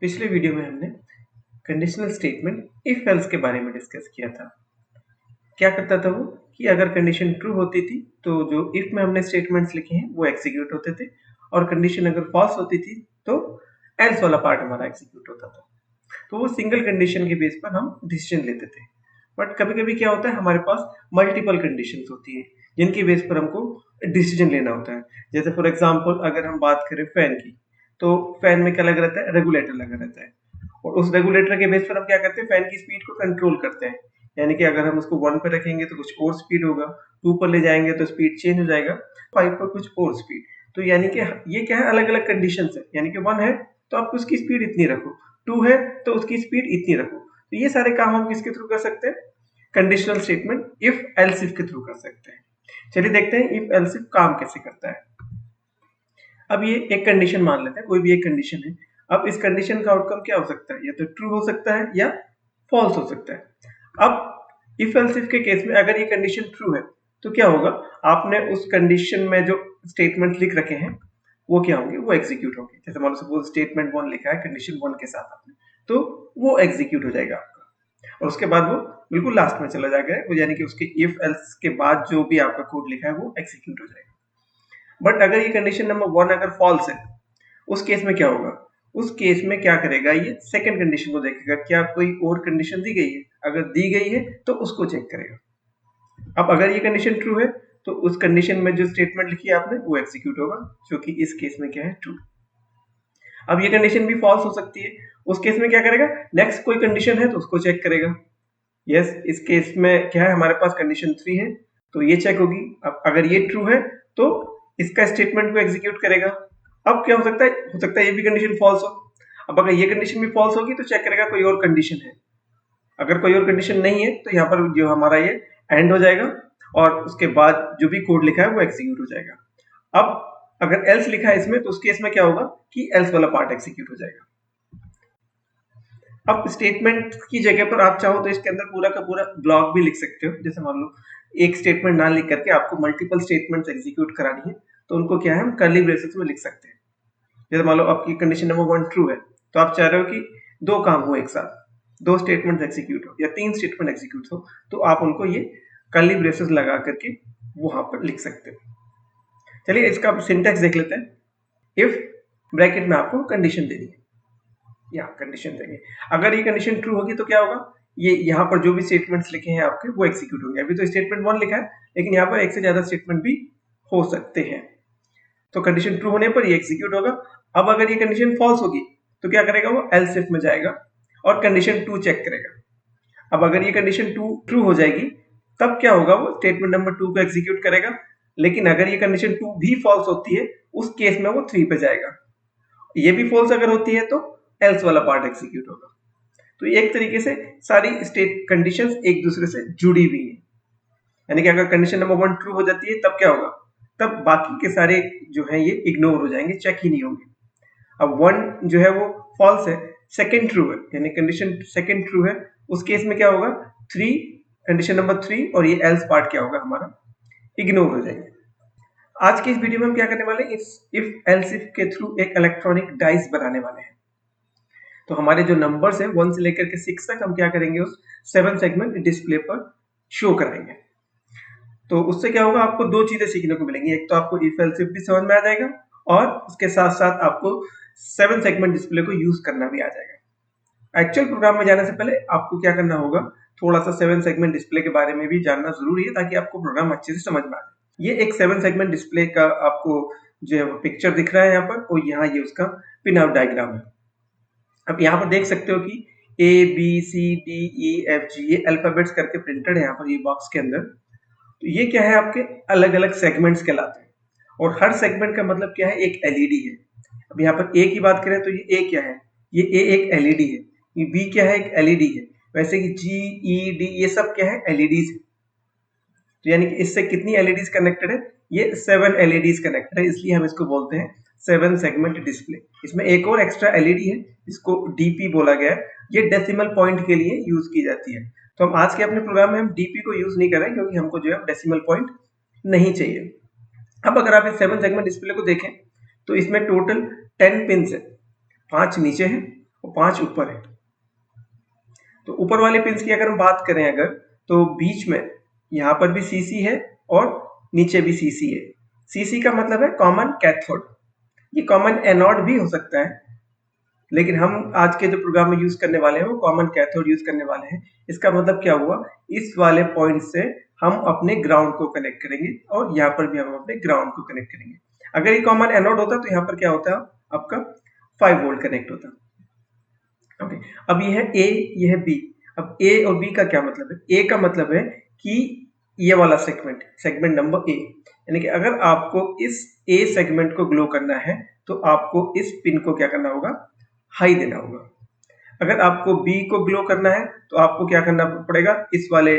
पिछले वीडियो में हमने कंडीशनल स्टेटमेंट इफ एल्स के बारे में डिस्कस किया था। क्या करता था वो कि अगर कंडीशन ट्रू होती थी तो जो इफ में हमने स्टेटमेंट्स लिखे हैं वो एग्जीक्यूट होते थे, और कंडीशन अगर फॉल्स होती थी तो एल्स वाला पार्ट हमारा एग्जीक्यूट होता था। तो वो सिंगल कंडीशन के बेस पर हम डिसीजन लेते थे। बट कभी कभी क्या होता है, हमारे पास मल्टीपल कंडीशंस होती है जिनके बेस पर हमको डिसीजन लेना होता है। जैसे फॉर एग्जांपल अगर हम बात करें फैन की, तो फैन में क्या लगा रहता है, रेगुलेटर लगा रहता है, और उस रेगुलेटर के बेस पर हम क्या करते हैं, फैन की स्पीड को कंट्रोल करते हैं। यानी कि अगर हम उसको 1 पे रखेंगे तो कुछ और स्पीड होगा, 2 पर ले जाएंगे तो स्पीड चेंज हो जाएगा, 5 पर कुछ और स्पीड। तो यानी कि ये क्या है, अलग अलग कंडीशन है। यानी कि 1 है तो आप उसकी स्पीड इतनी रखो, 2 है तो उसकी स्पीड इतनी रखो। तो ये सारे काम हम किसके थ्रू कर सकते हैं, conditional statement if else if के थ्रू कर सकते हैं। चलिए देखते हैं इफ एल्स इफ काम कैसे करता है। अब ये एक कंडीशन मान लेते हैं, कोई भी एक कंडीशन है। अब इस कंडीशन का आउटकम क्या हो सकता है, या तो ट्रू हो सकता है या फॉल्स हो सकता है। अब इफ एल्स इफ के केस में अगर ये कंडीशन ट्रू है तो क्या होगा, आपने उस कंडीशन में जो स्टेटमेंट लिख रखे हैं वो क्या होंगे, वो एग्जीक्यूट होंगे। जैसे मान लो सपोज स्टेटमेंट 1 लिखा है कंडीशन 1 के साथ आपने, तो वो एग्जीक्यूट हो जाएगा आपका, और उसके बाद वो बिल्कुल लास्ट में चला जाएगा, वो यानी कि उसके इफ एल्स के बाद जो भी आपका कोड लिखा है वो एग्जीक्यूट हो जाएगा। बट अगर ये कंडीशन नंबर 1 अगर फॉल्स है, उस केस में क्या होगा, उस केस में क्या करेगा, ये सेकंड कंडीशन को देखेगा, क्या कोई और कंडीशन दी गई है, अगर दी गई है तो उसको चेक करेगा। अब अगर ये कंडीशन ट्रू है तो उस कंडीशन में जो स्टेटमेंट लिखी है आपने वो एग्जीक्यूट होगा, जो कि इस केस में क्या है, ट्रू। अब ये कंडीशन भी फॉल्स हो सकती है, उस केस में क्या करेगा, नेक्स्ट कोई कंडीशन है तो उसको चेक करेगा। यस, इस केस में क्या है, हमारे पास कंडीशन 3 है तो ये चेक होगी। अब अगर ये ट्रू है तो इसका स्टेटमेंट को एग्जीक्यूट करेगा। अब क्या हो सकता है ये भी कंडीशन फॉल्स हो। अब अगर ये कंडीशन भी फॉल्स होगी तो चेक करेगा कोई और कंडीशन है। अगर कोई और कंडीशन नहीं है तो यहाँ पर जो हमारा ये एंड हो जाएगा, और उसके बाद जो भी कोड लिखा है वो एग्जीक्यूट हो जाएगा। अब अगर एल्स लिखा है इसमें तो उस केस में क्या होगा कि एल्स वाला पार्ट एग्जीक्यूट हो जाएगा। अब स्टेटमेंट की जगह पर आप चाहो तो इसके अंदर पूरा का पूरा ब्लॉक भी लिख सकते हो। जैसे मान लो एक स्टेटमेंट ना लिख करके आपको मल्टीपल स्टेटमेंट्स एग्जीक्यूट करानी है, तो उनको क्या है, हम कर्ली ब्रेसेस में लिख सकते हैं। जैसे मान लो आपकी कंडीशन नंबर 1 ट्रू है, तो आप चाह रहे हो कि 2 काम हो एक साथ, 2 स्टेटमेंट एग्जीक्यूट हो या 3 स्टेटमेंट एग्जीक्यूट हो, तो आप उनको ये कर्ली ब्रेसेस लगा करके वहां पर लिख सकते हो। चलिए इसका सिंटैक्स देख लेते हैं। इफ ब्रैकेट में आपको कंडीशन देनी है, या कंडीशन देंगे। अगर ये कंडीशन ट्रू होगी तो क्या होगा, ये यहाँ पर जो भी स्टेटमेंट्स लिखे हैं आपके वो एग्जीक्यूट होंगे। अभी तो स्टेटमेंट 1 लिखा है, लेकिन यहाँ पर एक से ज्यादा स्टेटमेंट भी हो सकते हैं, तो कंडीशन ट्रू होने पर ये एग्जीक्यूट होगा। अब अगर ये कंडीशन फॉल्स होगी तो क्या करेगा, वो एल्स इफ में जाएगा और कंडीशन 2 चेक करेगा। अब अगर ये कंडीशन 2 ट्रू हो जाएगी तब क्या होगा, वो स्टेटमेंट नंबर 2 को एग्जीक्यूट करेगा। लेकिन अगर ये कंडीशन 2 भी फॉल्स होती है, उस केस में वो 3 पे जाएगा। ये भी फॉल्स अगर होती है तो एल्स वाला पार्ट एग्जीक्यूट होगा। तो एक तरीके से सारी स्टेट कंडीशंस एक दूसरे से जुड़ी हुई है। यानी कि अगर कंडीशन नंबर 1 ट्रू हो जाती है तब क्या होगा, तब बाकी के सारे जो है ये इग्नोर हो जाएंगे, चेक ही नहीं होंगे। अब 1 जो है वो फॉल्स है, सेकंड ट्रू है, यानी कंडीशन सेकंड ट्रू है, उस केस में क्या होगा, 3 कंडीशन नंबर 3 और ये एल्स पार्ट क्या होगा हमारा, इग्नोर हो जाएंगे। आज के इस वीडियो में हम क्या करने वाले हैं, इफ एल्स इफ के थ्रू एक इलेक्ट्रॉनिक डाइस बनाने वाले हैं। तो हमारे जो नंबर्स हैं 1 से लेकर के 6 तक हम क्या करेंगे, उस 7 सेगमेंट डिस्प्ले पर शो कराएंगे। तो उससे क्या होगा, आपको 2 चीजें सीखने को मिलेंगी। एक तो आपको इफ एल्स इफ भी समझ में आ जाएगा, और उसके साथ साथ आपको 7 सेगमेंट डिस्प्ले को यूज करना भी आ जाएगा। एक्चुअल प्रोग्राम में जाने से पहले आपको क्या करना होगा, थोड़ा सा 7 सेगमेंट डिस्प्ले के बारे में भी जानना जरूरी है, ताकि आपको प्रोग्राम अच्छे से समझ में आ जाए। ये एक 7 सेगमेंट डिस्प्ले का आपको जो है पिक्चर दिख रहा है यहाँ पर, और यहाँ ये उसका पिन आउट डायग्राम है। अब यहाँ पर देख सकते हो कि A B C D E F G ये अल्फाबेट्स करके प्रिंटेड है यहाँ पर ये बॉक्स के अंदर। तो ये क्या है, आपके अलग अलग सेगमेंट्स कहलाते हैं, और हर सेगमेंट का मतलब क्या है, एक एलईडी है। अब यहाँ पर A की बात करें तो ये A क्या है, ये A एक एलईडी है, ये B क्या है, एक एलईडी है। वैसे कि G E D ये सब क्या है, एलईडीज है। तो यानी कि इससे कितनी एलईडीज कनेक्टेड है, ये 7 एलईडीज कनेक्टेड है, इसलिए हम इसको बोलते हैं 7 सेगमेंट डिस्प्ले। इसमें एक और एक्स्ट्रा एलईडी है, इसको डीपी बोला गया है, ये डेसिमल पॉइंट के लिए यूज की जाती है। तो हम आज के अपने प्रोग्राम में हम डीपी को यूज नहीं कर रहे हैं, क्योंकि हमको जो है डेसिमल पॉइंट नहीं चाहिए। अब अगर आप इस 7 सेगमेंट डिस्प्ले को देखें तो इसमें टोटल 10 पिन है, 5 नीचे हैं और 5 ऊपर है। तो ऊपर वाले पिंस की अगर हम बात करें अगर, तो बीच में यहाँ पर भी सीसी है और नीचे भी सीसी है। सीसी का मतलब है कॉमन कैथोड। ये कॉमन एनोड भी हो सकता है, लेकिन हम आज के जो प्रोग्राम में यूज करने वाले हैं वो कॉमन कैथोड यूज करने वाले हैं। इसका मतलब क्या हुआ, इस वाले पॉइंट से हम अपने ग्राउंड को कनेक्ट करेंगे और यहाँ पर भी हम अपने ग्राउंड को कनेक्ट करेंगे। अगर ये कॉमन एनोड होता तो यहाँ पर क्या होता है आपका 5 वोल्ट कनेक्ट होता। ओके, अब ये है ए, ये है बी। अब ए और बी का क्या मतलब है? ए का मतलब है कि ये वाला सेगमेंट नंबर ए, यानी कि अगर आपको इस ए सेगमेंट को ग्लो करना है तो आपको इस पिन को क्या करना होगा, हाई देना होगा। अगर आपको बी को ग्लो करना है तो आपको क्या करना पड़ेगा, इस वाले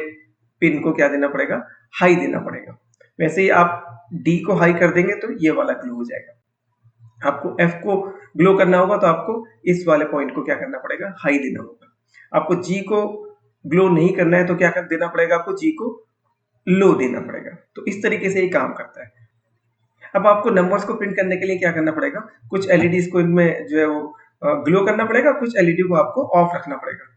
पिन को क्या देना पड़ेगा, हाई देना पड़ेगा। वैसे ही आप डी को हाई कर देंगे तो ये वाला ग्लो हो जाएगा। आपको एफ को ग्लो करना होगा तो आपको इस वाले पॉइंट को क्या करना पड़ेगा, हाई देना होगा। आपको जी को ग्लो नहीं करना है तो क्या कर देना पड़ेगा, आपको जी को लो देना पड़ेगा। तो इस तरीके से ये काम करता है। अब आपको नंबर्स को प्रिंट करने के लिए क्या करना पड़ेगा, कुछ एलईडीज को इनमें जो है वो ग्लो करना पड़ेगा, कुछ एलईडी को आपको ऑफ रखना पड़ेगा।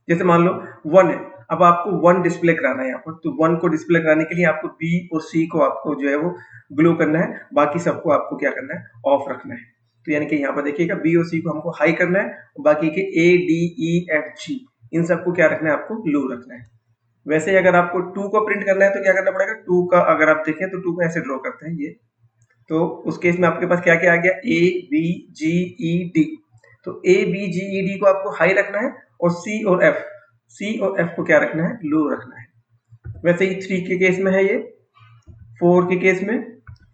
जैसे मान लो 1 है, अब आपको 1 डिस्प्ले कराना है यहाँ पर, तो 1 को डिस्प्ले कराने के लिए आपको बी और सी को आपको जो है वो ग्लो करना है, बाकी सबको आपको क्या करना है, ऑफ रखना है। तो यानी कि यहाँ पर देखिएगा बी और सी को हमको हाई करना है और बाकी के A D E F G इन सबको क्या रखना है, आपको लो रखना है। वैसे ही अगर आपको 2 को प्रिंट करना है तो क्या करना पड़ेगा, 2 का अगर आप देखें तो 2 को ऐसे ड्रॉ करते हैं ये, तो उस केस में आपके पास क्या क्या आ गया, A B ji E D. तो A B ji E D को आपको हाई रखना है और सी और एफ को क्या रखना है, लो रखना है। वैसे ही 3 के केस में है ये, 4 के केस में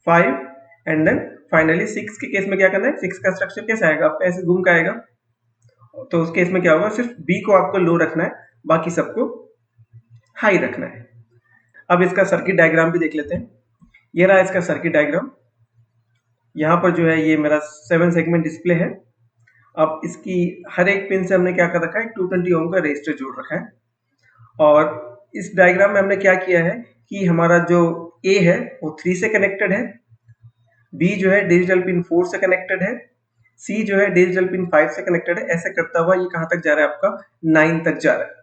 5 एंड देन फाइनली 6 के केस में क्या करना है, 6 का स्ट्रक्चर कैसा आएगा, आपका ऐसे घूम का आएगा। तो उस केस में क्या होगा, सिर्फ बी को आपको लो रखना है, बाकी सबको हाई रखना है। अब इसका सर्किट डायग्राम भी देख लेते हैं। ये रहा इसका सर्किट डायग्राम। यहाँ पर जो है ये मेरा 7 सेगमेंट डिस्प्ले है। अब इसकी हर एक पिन से हमने क्या कर रखा है, 220 ओम का रेजिस्टर जोड़ रखा है। और इस डायग्राम में हमने क्या किया है कि हमारा जो ए है वो 3 से कनेक्टेड है, बी जो है डिजिटल पिन 4 से कनेक्टेड है, सी जो है डिजिटल पिन 5 से कनेक्टेड है। ऐसे करता हुआ ये कहाँ तक जा रहा है, आपका 9 तक जा रहा है।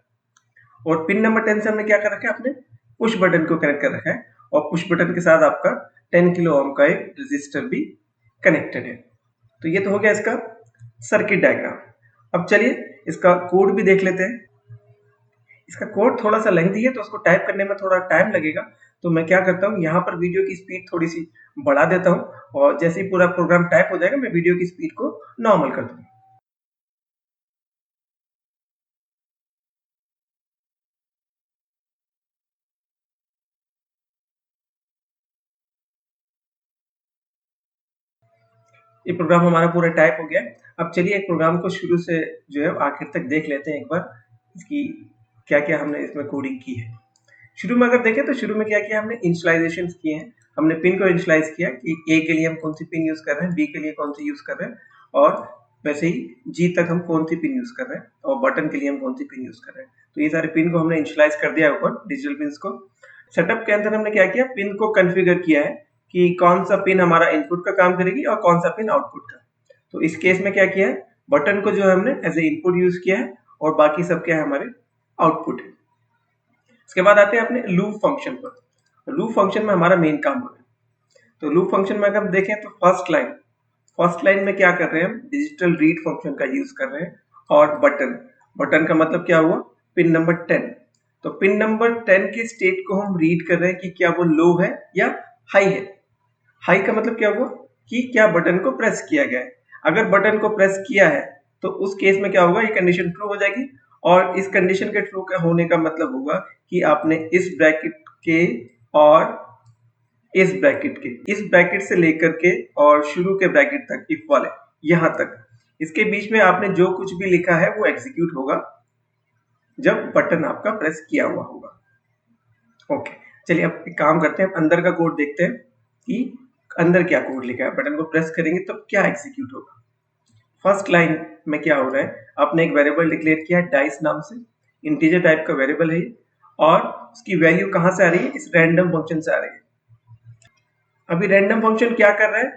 और पिन नंबर 10 से हमने क्या कर रखा है, अपने पुश बटन को कनेक्ट कर रखा है और पुश बटन के साथ आपका 10 किलो ओम का एक रेजिस्टर भी कनेक्टेड है। तो ये तो हो गया इसका सर्किट डायग्राम। अब चलिए इसका कोड भी देख लेते हैं। इसका कोड थोड़ा सा लेंथी है तो उसको टाइप करने में थोड़ा टाइम लगेगा, तो मैं क्या करता हूँ, यहाँ पर वीडियो की स्पीड थोड़ी सी बढ़ा देता हूँ और जैसे ही पूरा प्रोग्राम टाइप हो जाएगा मैं वीडियो की स्पीड को नॉर्मल कर दूंगा। ये प्रोग्राम हमारा पूरा टाइप हो गया। अब चलिए एक प्रोग्राम को शुरू से जो है आखिर तक देख लेते हैं एक बार, इसकी क्या क्या हमने इसमें कोडिंग की है। शुरू में अगर देखें तो शुरू में क्या किया हमने, इनिशियलाइजेशन किए हैं। हमने पिन को इनिशियलाइज किया कि ए के लिए हम कौन सी पिन यूज कर रहे हैं, बी के लिए कौन सी यूज कर रहे हैं, और वैसे ही जी तक हम कौन सी पिन यूज कर रहे हैं, और बटन के लिए हम कौन सी पिन यूज कर रहे हैं। तो ये सारे पिन को हमने इनिशियलाइज कर दिया ऊपर डिजिटल पिन को। सेटअप के अंदर हमने क्या किया, पिन को कॉन्फ़िगर किया है कि कौन सा पिन हमारा इनपुट का काम करेगी और कौन सा पिन आउटपुट का। तो इस केस में क्या किया है, बटन को जो है हमने एज ए इनपुट यूज किया है और बाकी सब क्या है, हमारे आउटपुट है। इसके बाद आते हैं अपने लूप फंक्शन पर। लूप फंक्शन में हमारा मेन काम हो रहा है। तो लूप फंक्शन में अगर देखें तो फर्स्ट लाइन में क्या कर रहे हैं हम, डिजिटल रीड फंक्शन का यूज कर रहे हैं। और बटन का मतलब क्या हुआ, पिन नंबर 10। तो पिन नंबर 10 के स्टेट को हम रीड कर रहे हैं कि क्या वो लो है या हाई है। हाई का मतलब क्या हुआ कि क्या बटन को प्रेस किया गया है। अगर बटन को प्रेस किया है तो उस केस में क्या होगा, ये कंडीशन ट्रू हो जाएगी। और इस कंडीशन के ट्रू होने का मतलब होगा कि आपने इस ब्रैकेट के और इस ब्रैकेट से लेकर के और शुरू के ब्रैकेट तक, इफ वाले यहां तक, इसके बीच में आपने जो कुछ भी लिखा है वो एग्जीक्यूट होगा जब बटन आपका प्रेस किया हुआ होगा। ओके, चलिए अब एक काम करते हैं, अंदर का कोड देखते हैं कि अंदर क्या कोड लिखा है। बटन को प्रेस करेंगे तो क्या एग्जीक्यूट होगा। फर्स्ट लाइन में क्या हो रहा है, आपने एक वेरिएबल डिक्लेयर किया है डाइस नाम से, इंटीजर टाइप का वेरिएबल है और उसकी वैल्यू कहां से आ रही है, इस रैंडम फंक्शन से आ रही है। अभी रैंडम फंक्शन क्या कर रहा है,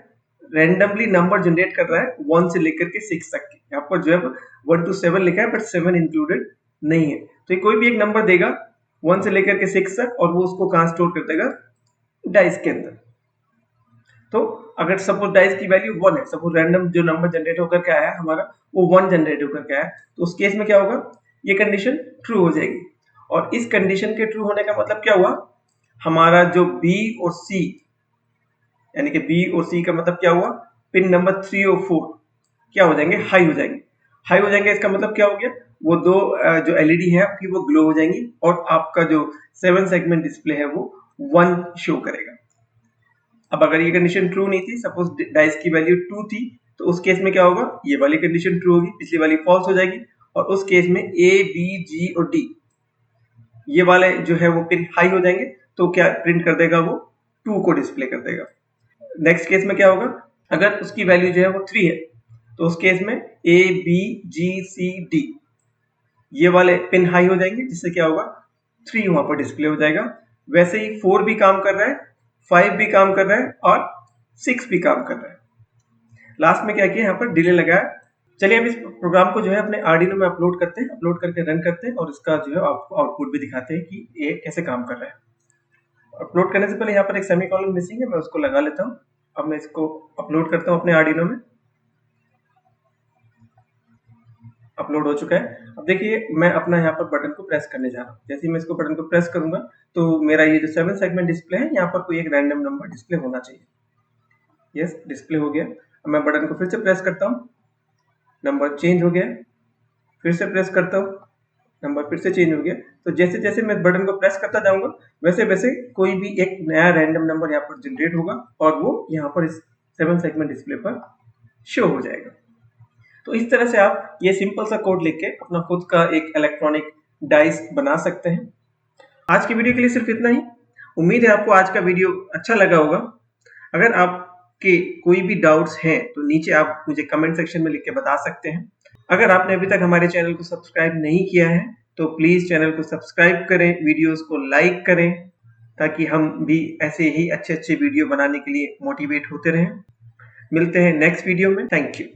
रैंडमली नंबर जनरेट कर रहा है 1 से लेकर के 6 तक के। यहाँ पर जो है 1 to 7 लिखा है बट 7 इंक्लूडेड नहीं है। तो ये कोई भी एक नंबर देगा 1 से लेकर के 6 तक और वो उसको कहाँ स्टोर कर देगा, डाइस के अंदर। तो अगर सपोज डाइस की वैल्यू 1 है, सपोज रैंडम जो नंबर जनरेट होकर के आया हमारा वो 1 जनरेट होकर के आया, तो उस केस में क्या होगा, ये कंडीशन ट्रू हो जाएगी। और इस कंडीशन के ट्रू होने का मतलब क्या हुआ, हमारा जो बी और सी, यानी कि बी और सी का मतलब क्या हुआ, पिन नंबर 3 और 4 क्या हो जाएंगे, हाई हो जाएंगे। हाई हो जाएंगे इसका मतलब क्या हो गया, वो दो जो एलईडी है आपकी वो ग्लो हो जाएंगी और आपका जो 7 सेगमेंट डिस्प्ले है वो 1 शो करेगा। अब अगर ये कंडीशन ट्रू नहीं थी, सपोज डाइस की वैल्यू 2 थी, तो उस केस में क्या होगा, ये वाली कंडीशन ट्रू होगी, पिछली वाली फॉल्स हो जाएगी और उस केस में ए बी जी और डी ये वाले जो है वो पिन हाई हो जाएंगे, तो क्या प्रिंट कर देगा, वो 2 को डिस्प्ले कर देगा। नेक्स्ट केस में क्या होगा, अगर उसकी वैल्यू जो है वो 3 है, तो उस केस में A B ji C D ये वाले पिन हाई हो जाएंगे, जिससे क्या होगा 3 वहां पर डिस्प्ले हो जाएगा। वैसे ही 4 भी काम कर रहा है, 5 भी काम कर रहा है और 6 भी काम कर रहा है। लास्ट में क्या किया, यहाँ पर डिले लगाया। चलिए अब इस प्रोग्राम को जो है अपने आर्डिनो में अपलोड करते हैं, अपलोड करके रन करते हैं और इसका जो है आपको आउटपुट भी दिखाते हैं कि ये कैसे काम कर रहा है। अपलोड करने से पहले यहाँ पर एक सेमीकोलन मिसिंग है, मैं उसको लगा लेता हूँ। अब मैं इसको अपलोड करता हूँ अपने आर्डिनो में। अपलोड हो चुका है। अब देखिए मैं अपना यहाँ पर बटन को प्रेस करने जा रहा हूँ। जैसे ही मैं इसको बटन को प्रेस करूंगा तो मेरा ये जो 7 सेगमेंट डिस्प्ले है, यहाँ पर कोई एक रैंडम नंबर डिस्प्ले होना चाहिए। यस, डिस्प्ले हो गया। अब मैं बटन को फिर से प्रेस करता हूँ, नंबर चेंज हो गया। फिर से प्रेस करता हूँ, नंबर फिर से चेंज हो गया। तो जैसे जैसे मैं बटन को प्रेस करता जाऊंगा वैसे वैसे कोई भी एक नया रैंडम नंबर यहाँ पर जनरेट होगा और वो यहाँ पर इस 7 सेगमेंट डिस्प्ले पर शो हो जाएगा। तो इस तरह से आप ये सिंपल सा कोड लिख के अपना खुद का एक इलेक्ट्रॉनिक डाइस बना सकते हैं। आज की वीडियो के लिए सिर्फ इतना ही। उम्मीद है आपको आज का वीडियो अच्छा लगा होगा। अगर आपके कोई भी डाउट्स हैं तो नीचे आप मुझे कमेंट सेक्शन में लिख के बता सकते हैं। अगर आपने अभी तक हमारे चैनल को सब्सक्राइब नहीं किया है तो प्लीज चैनल को सब्सक्राइब करें, वीडियोस को लाइक करें, ताकि हम भी ऐसे ही अच्छे वीडियो बनाने के लिए मोटिवेट होते रहें। मिलते हैं नेक्स्ट वीडियो में। Thank you.